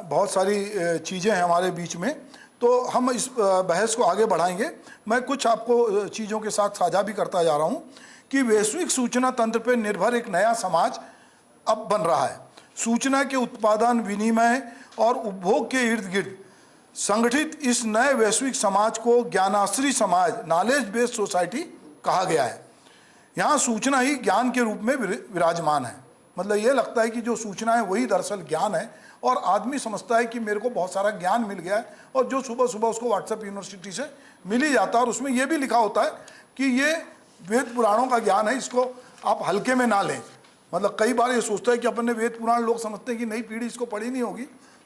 बहुत सारी चीज़ें हैं हमारे बीच में, तो हम इस बहस को आगे बढ़ाएंगे। मैं कुछ आपको चीज़ों के साथ साझा भी करता जा रहा हूँ कि वैश्विक सूचना तंत्र पर निर्भर एक नया समाज अब बन रहा है। सूचना के उत्पादन, विनिमय और उपभोग के इर्द गिर्द संगठित इस नए वैश्विक समाज को ज्ञानाश्री समाज, नॉलेज बेस्ड सोसाइटी कहा गया है। यहाँ सूचना ही ज्ञान के रूप में विराजमान है। मतलब ये लगता है कि जो सूचना है वही दरअसल ज्ञान है, और आदमी समझता है कि मेरे को बहुत सारा ज्ञान मिल गया है, और जो सुबह सुबह उसको व्हाट्सएप यूनिवर्सिटी से मिल ही जाता है, और उसमें ये भी लिखा होता है कि ये वेद पुराणों का ज्ञान है, इसको आप हल्के में ना लें। मतलब कई बार ये सोचता है कि अपन ने वेद पुराण, लोग समझते हैं कि नई पीढ़ी इसको पढ़ी नहीं होगी,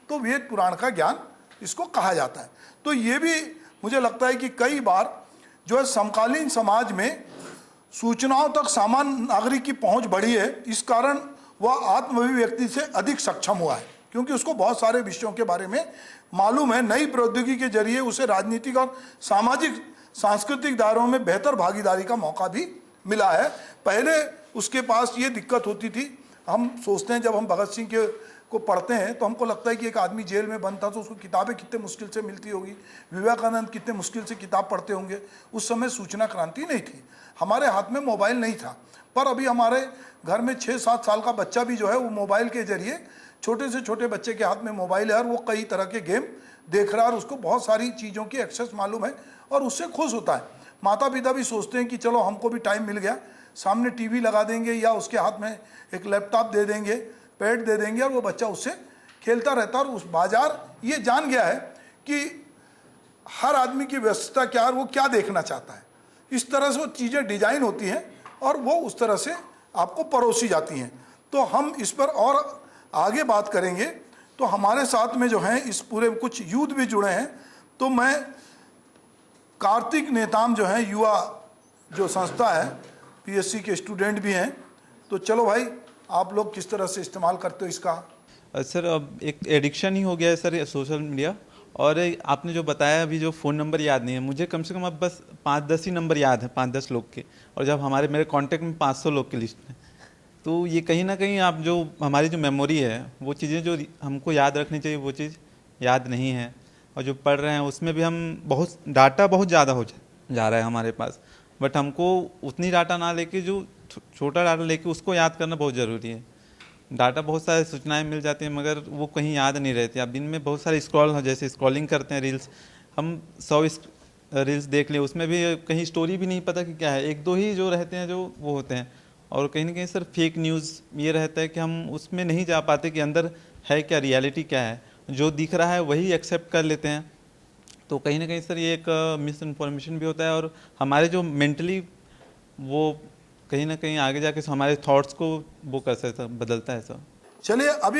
तो वेद पुराण का ज्ञान इसको कहा जाता है। तो ये भी मुझे लगता है कि कई बार जो है समकालीन समाज में सूचनाओं तक सामान्य नागरिक की पहुंच बढ़ी है। इस कारण वह आत्माभिव्यक्ति से अधिक सक्षम हुआ है, क्योंकि उसको बहुत सारे विषयों के बारे में मालूम है। नई प्रौद्योगिकी के जरिए उसे राजनीतिक और सामाजिक सांस्कृतिक दायरों में बेहतर भागीदारी का मौका भी मिला है। पहले उसके पास ये दिक्कत होती थी। हम सोचते हैं जब हम भगत सिंह के को पढ़ते हैं तो हमको लगता है कि एक आदमी जेल में बंद था तो उसको किताबें कितने मुश्किल से मिलती होगी, विवेकानंद कितने मुश्किल से किताब पढ़ते होंगे। उस समय सूचना क्रांति नहीं थी, हमारे हाथ में मोबाइल नहीं था। पर अभी हमारे घर में 6-7 साल का बच्चा भी जो है वो मोबाइल के जरिए, छोटे से छोटे बच्चे के हाथ में मोबाइल है और वो कई तरह के गेम देख रहा है और उसको बहुत सारी चीज़ों की एक्सेस मालूम है और उससे खुश होता है। माता पिता भी सोचते हैं कि चलो हमको भी टाइम मिल गया, सामने टीवी लगा देंगे या उसके हाथ में एक लैपटॉप दे देंगे, पैड दे देंगे और वो बच्चा उससे खेलता रहता है। और उस बाजार ये जान गया है कि हर आदमी की व्यस्तता क्या है, वो क्या देखना चाहता है। इस तरह से वो चीज़ें डिजाइन होती हैं और वो उस तरह से आपको परोसी जाती हैं। तो हम इस पर और आगे बात करेंगे। तो हमारे साथ में जो हैं इस पूरे कुछ यूथ भी जुड़े हैं। तो मैं कार्तिक नेताम जो हैं, युवा जो संस्था है, पीएससी के स्टूडेंट भी हैं। तो चलो भाई, आप लोग किस तरह से इस्तेमाल करते हो इसका? सर अब एक एडिक्शन ही हो गया है सर सोशल मीडिया। और आपने जो बताया अभी, जो फ़ोन नंबर याद नहीं है मुझे, कम से कम अब बस 5-10 ही नंबर याद है, 5-10 लोग के। और जब मेरे कांटेक्ट में 500 लोग की लिस्ट है, तो ये कहीं ना कहीं आप जो हमारी जो मेमोरी है, वो चीज़ें जो हमको याद रखनी चाहिए वो चीज़ याद नहीं है। और जो पढ़ रहे हैं उसमें भी हम बहुत डाटा बहुत ज़्यादा हो जा रहा है हमारे पास, बट हमको उतनी डाटा ना लेके जो छोटा डाटा लेके उसको याद करना बहुत ज़रूरी है। डाटा बहुत सारे सूचनाएं मिल जाती हैं मगर वो कहीं याद नहीं रहती। आप दिन में बहुत सारे जैसे स्क्रॉलिंग करते हैं रील्स, हम 100 रील्स देख लें, उसमें भी कहीं स्टोरी भी नहीं पता कि क्या है, 1-2 ही जो रहते हैं जो वो होते हैं। और कहीं ना कहीं सर फेक न्यूज़ ये रहता है कि हम उसमें नहीं जा पाते कि अंदर है क्या, रियलिटी क्या है। जो दिख रहा है वही एक्सेप्ट कर लेते हैं। तो कहीं ना कहीं सर ये एक मिस इन्फॉर्मेशन भी होता है और हमारे जो मेंटली वो कहीं ना कहीं आगे जाके हमारे थॉट्स को वो कर सकता, बदलता है सर। चलिए अभी